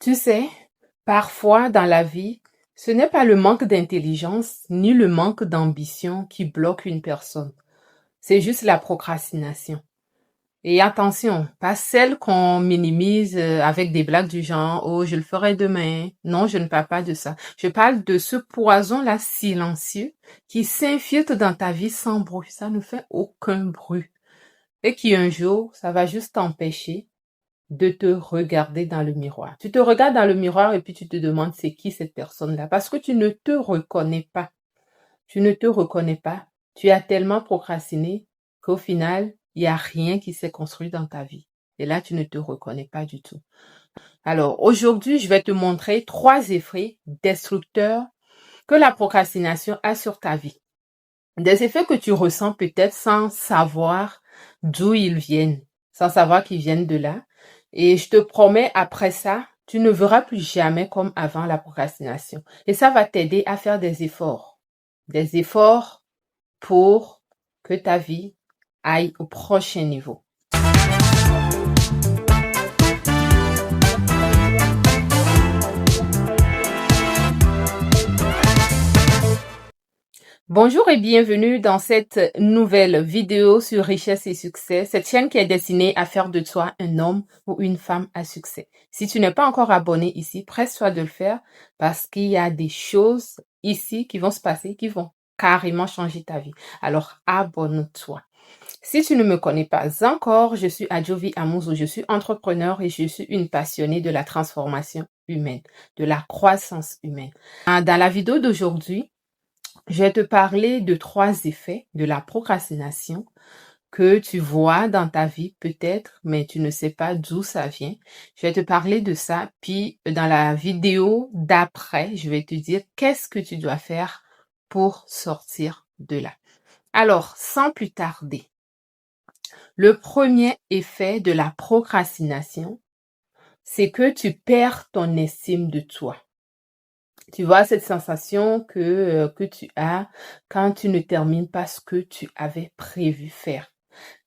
Tu sais, parfois dans la vie, ce n'est pas le manque d'intelligence ni le manque d'ambition qui bloque une personne. C'est juste la procrastination. Et attention, pas celle qu'on minimise avec des blagues du genre «Oh, je le ferai demain». Non, je ne parle pas de ça. Je parle de ce poison-là silencieux qui s'infiltre dans ta vie sans bruit. Ça ne fait aucun bruit. Et qui un jour, ça va juste t'empêcher de te regarder dans le miroir. Tu te regardes dans le miroir et puis tu te demandes c'est qui cette personne-là parce que tu ne te reconnais pas. Tu ne te reconnais pas. Tu as tellement procrastiné qu'au final, il n'y a rien qui s'est construit dans ta vie. Et là, tu ne te reconnais pas du tout. Alors, aujourd'hui, je vais te montrer 3 effets destructeurs que la procrastination a sur ta vie. Des effets que tu ressens peut-être sans savoir d'où ils viennent, sans savoir qu'ils viennent de là. Et je te promets, après ça, tu ne verras plus jamais comme avant la procrastination. Et ça va t'aider à faire des efforts. Des efforts pour que ta vie aille au prochain niveau. Bonjour et bienvenue dans cette nouvelle vidéo sur Richesse et Succès, cette chaîne qui est destinée à faire de toi un homme ou une femme à succès. Si tu n'es pas encore abonné ici, presse-toi de le faire parce qu'il y a des choses ici qui vont se passer, qui vont carrément changer ta vie. Alors abonne-toi. Si tu ne me connais pas encore, je suis Adjovi Amuzo, je suis entrepreneur et je suis une passionnée de la transformation humaine, de la croissance humaine. Dans la vidéo d'aujourd'hui, je vais te parler de 3 effets de la procrastination que tu vois dans ta vie peut-être, mais tu ne sais pas d'où ça vient. Je vais te parler de ça, puis dans la vidéo d'après, je vais te dire qu'est-ce que tu dois faire pour sortir de là. Alors, sans plus tarder, le premier effet de la procrastination, c'est que tu perds ton estime de toi. Tu vois cette sensation que tu as quand tu ne termines pas ce que tu avais prévu faire.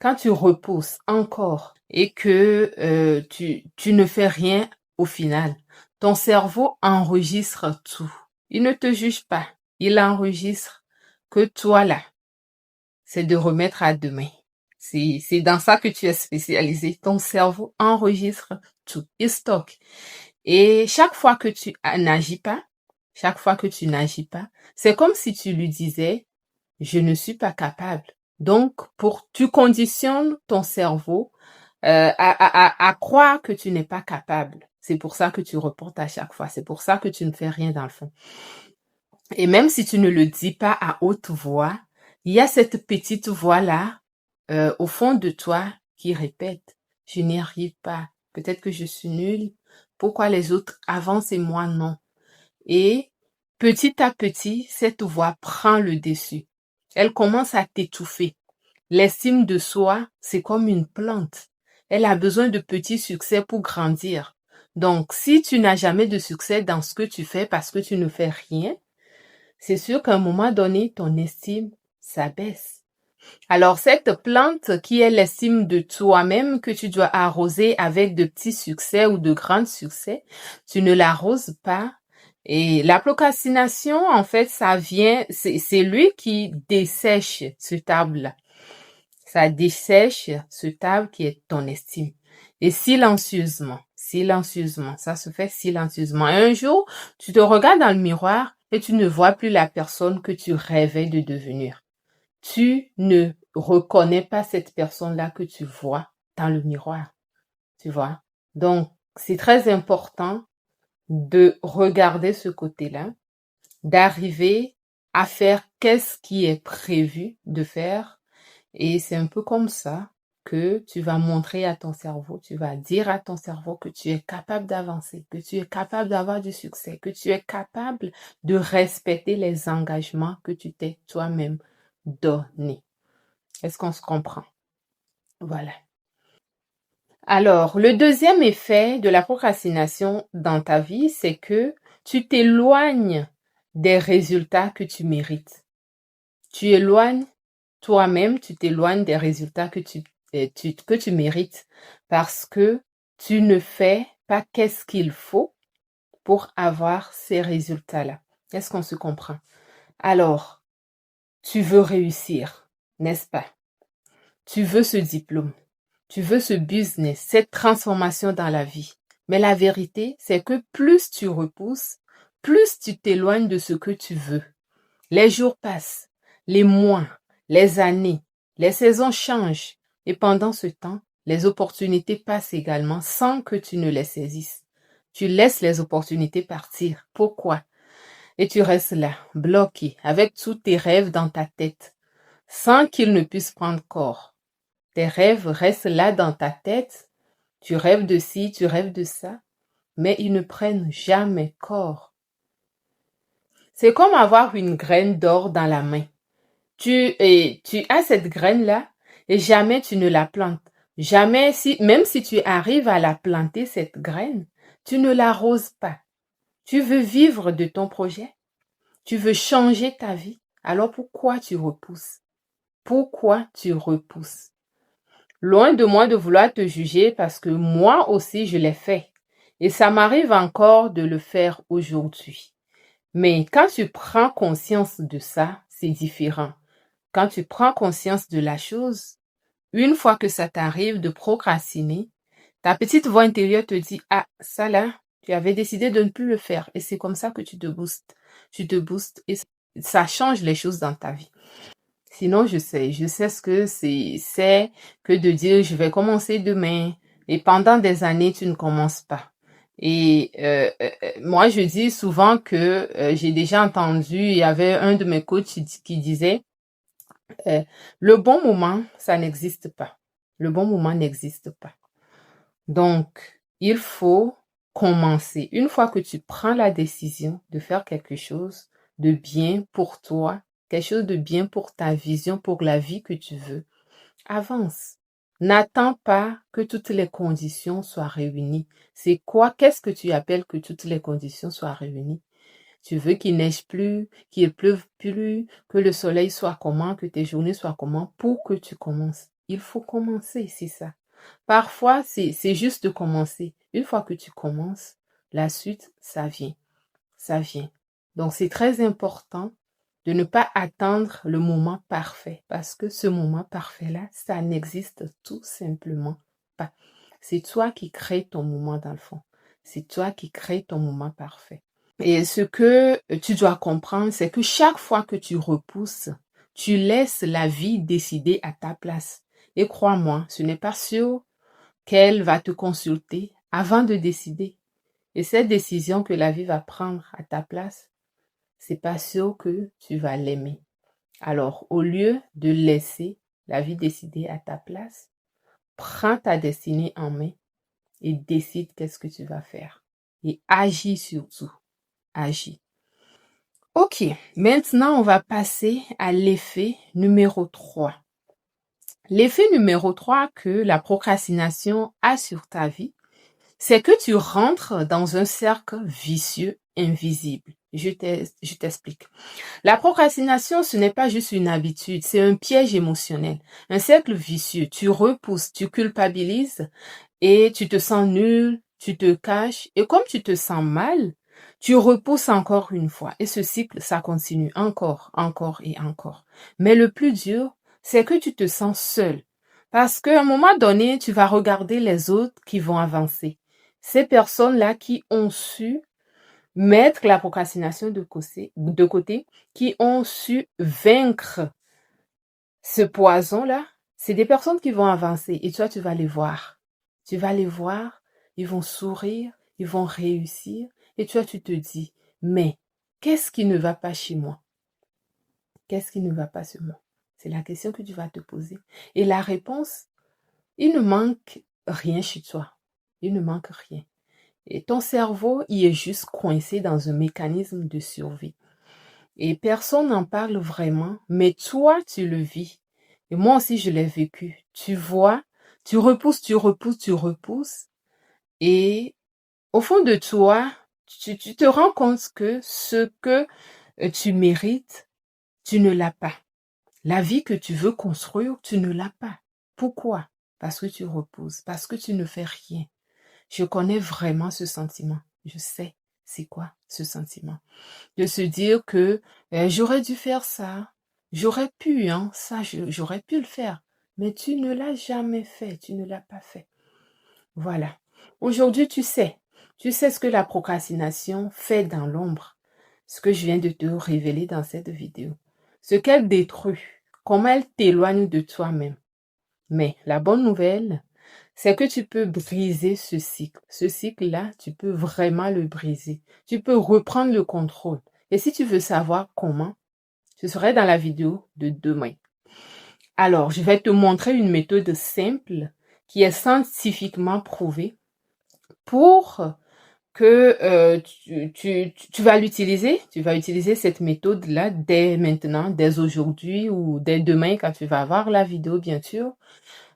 Quand tu repousses encore et que tu ne fais rien au final, ton cerveau enregistre tout. Il ne te juge pas. Il enregistre que toi là, c'est de remettre à demain. C'est dans ça que tu es spécialisé. Ton cerveau enregistre tout. Il stocke. Et chaque fois que tu n'agis pas, c'est comme si tu lui disais, je ne suis pas capable. Donc, tu conditionnes ton cerveau à croire que tu n'es pas capable. C'est pour ça que tu reportes à chaque fois. C'est pour ça que tu ne fais rien dans le fond. Et même si tu ne le dis pas à haute voix, il y a cette petite voix-là au fond de toi qui répète, je n'y arrive pas. Peut-être que je suis nulle. Pourquoi les autres avancent et moi non? Et petit à petit, cette voix prend le dessus. Elle commence à t'étouffer. L'estime de soi, c'est comme une plante. Elle a besoin de petits succès pour grandir. Donc, si tu n'as jamais de succès dans ce que tu fais parce que tu ne fais rien, c'est sûr qu'à un moment donné, ton estime s'abaisse. Alors, cette plante qui est l'estime de toi-même que tu dois arroser avec de petits succès ou de grands succès, tu ne l'arroses pas. Et la procrastination, en fait, ça vient, c'est lui qui dessèche ce arbre-là. Ça dessèche ce arbre qui est ton estime. Et silencieusement, ça se fait silencieusement. Et un jour, tu te regardes dans le miroir et tu ne vois plus la personne que tu rêvais de devenir. Tu ne reconnais pas cette personne-là que tu vois dans le miroir. Tu vois? Donc, c'est très important de regarder ce côté-là, d'arriver à faire qu'est-ce qui est prévu de faire. Et c'est un peu comme ça que tu vas montrer à ton cerveau, tu vas dire à ton cerveau que tu es capable d'avancer, que tu es capable d'avoir du succès, que tu es capable de respecter les engagements que tu t'es toi-même donné. Est-ce qu'on se comprend? Voilà. Alors, le deuxième effet de la procrastination dans ta vie, c'est que tu t'éloignes des résultats que tu mérites. Tu éloignes toi-même, tu t'éloignes des résultats que tu mérites parce que tu ne fais pas qu'est-ce qu'il faut pour avoir ces résultats-là. Est-ce qu'on se comprend? Alors, tu veux réussir, n'est-ce pas? Tu veux ce diplôme, tu veux ce business, cette transformation dans la vie. Mais la vérité, c'est que plus tu repousses, plus tu t'éloignes de ce que tu veux. Les jours passent, les mois, les années, les saisons changent. Et pendant ce temps, les opportunités passent également sans que tu ne les saisisses. Tu laisses les opportunités partir. Pourquoi? Et tu restes là, bloqué, avec tous tes rêves dans ta tête, sans qu'ils ne puissent prendre corps. Tes rêves restent là dans ta tête. Tu rêves de ci, tu rêves de ça, mais ils ne prennent jamais corps. C'est comme avoir une graine d'or dans la main. Tu as cette graine-là et jamais tu ne la plantes. Jamais, même si tu arrives à la planter, cette graine, tu ne l'arroses pas. Tu veux vivre de ton projet? Tu veux changer ta vie? Alors pourquoi tu repousses? Pourquoi tu repousses? Loin de moi de vouloir te juger parce que moi aussi je l'ai fait. Et ça m'arrive encore de le faire aujourd'hui. Mais quand tu prends conscience de ça, c'est différent. Quand tu prends conscience de la chose, une fois que ça t'arrive de procrastiner, ta petite voix intérieure te dit, ah, ça là, tu avais décidé de ne plus le faire. Et c'est comme ça que tu te boostes. Tu te boostes et ça change les choses dans ta vie. Sinon, je sais ce que c'est que de dire, je vais commencer demain. Et pendant des années, tu ne commences pas. Et moi, je dis souvent que j'ai déjà entendu, il y avait un de mes coachs qui disait, le bon moment, ça n'existe pas. Le bon moment n'existe pas. Donc, il faut commencer. Une fois que tu prends la décision de faire quelque chose de bien pour toi, quelque chose de bien pour ta vision, pour la vie que tu veux, avance. N'attends pas que toutes les conditions soient réunies. C'est quoi? Qu'est-ce que tu appelles que toutes les conditions soient réunies? Tu veux qu'il neige plus, qu'il pleuve plus, que le soleil soit comment, que tes journées soient comment pour que tu commences. Il faut commencer, c'est ça. Parfois, c'est juste de commencer. Une fois que tu commences, la suite, ça vient. Ça vient. Donc, c'est très important de ne pas attendre le moment parfait parce que ce moment parfait-là, ça n'existe tout simplement pas. C'est toi qui crées ton moment dans le fond. C'est toi qui crées ton moment parfait. Et ce que tu dois comprendre, c'est que chaque fois que tu repousses, tu laisses la vie décider à ta place. Et crois-moi, ce n'est pas sûr qu'elle va te consulter avant de décider. Et cette décision que la vie va prendre à ta place, c'est pas sûr que tu vas l'aimer. Alors, au lieu de laisser la vie décider à ta place, prends ta destinée en main et décide qu'est-ce que tu vas faire. Et agis surtout. Agis. Ok, maintenant on va passer à l'effet numéro 3. L'effet numéro 3 que la procrastination a sur ta vie, c'est que tu rentres dans un cercle vicieux invisible. Je t'explique. La procrastination, ce n'est pas juste une habitude, c'est un piège émotionnel, un cercle vicieux. Tu repousses, tu culpabilises et tu te sens nul, tu te caches et comme tu te sens mal, tu repousses encore une fois et ce cycle, ça continue encore, encore et encore. Mais le plus dur, c'est que tu te sens seul parce qu'à un moment donné, tu vas regarder les autres qui vont avancer. Ces personnes-là qui ont su mettre la procrastination de côté, qui ont su vaincre ce poison-là, c'est des personnes qui vont avancer et toi, tu vas les voir. Tu vas les voir, ils vont sourire, ils vont réussir et toi, tu te dis, mais qu'est-ce qui ne va pas chez moi? Qu'est-ce qui ne va pas chez moi? C'est la question que tu vas te poser. Et la réponse, il ne manque rien chez toi. Il ne manque rien. Et ton cerveau, il est juste coincé dans un mécanisme de survie. Et personne n'en parle vraiment, mais toi, tu le vis. Et moi aussi, je l'ai vécu. Tu vois, tu repousses, tu repousses, tu repousses. Et au fond de toi, tu te rends compte que ce que tu mérites, tu ne l'as pas. La vie que tu veux construire, tu ne l'as pas. Pourquoi? Parce que tu repousses, parce que tu ne fais rien. Je connais vraiment ce sentiment. Je sais. C'est quoi ce sentiment? De se dire que j'aurais dû faire ça, j'aurais pu, hein, ça, j'aurais pu le faire, mais tu ne l'as jamais fait, tu ne l'as pas fait. Voilà. Aujourd'hui, tu sais ce que la procrastination fait dans l'ombre, ce que je viens de te révéler dans cette vidéo, ce qu'elle détruit, comment elle t'éloigne de toi-même. Mais la bonne nouvelle, c'est que tu peux briser ce cycle. Ce cycle-là, tu peux vraiment le briser. Tu peux reprendre le contrôle. Et si tu veux savoir comment, ce serait dans la vidéo de demain. Alors, je vais te montrer une méthode simple qui est scientifiquement prouvée pour que tu vas l'utiliser. Tu vas utiliser cette méthode-là dès maintenant, dès aujourd'hui ou dès demain quand tu vas voir la vidéo, bien sûr,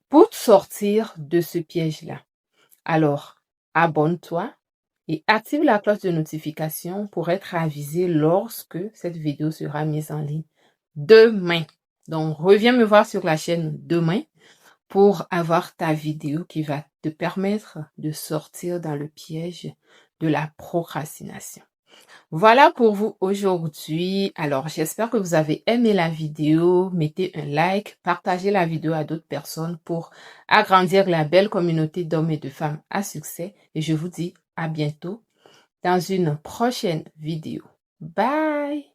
pour te sortir de ce piège-là. Alors, abonne-toi et active la cloche de notification pour être avisé lorsque cette vidéo sera mise en ligne demain. Donc, reviens me voir sur la chaîne demain pour avoir ta vidéo qui va te permettre de sortir dans le piège de la procrastination. Voilà pour vous aujourd'hui. Alors, j'espère que vous avez aimé la vidéo. Mettez un like, partagez la vidéo à d'autres personnes pour agrandir la belle communauté d'hommes et de femmes à succès. Et je vous dis à bientôt dans une prochaine vidéo. Bye!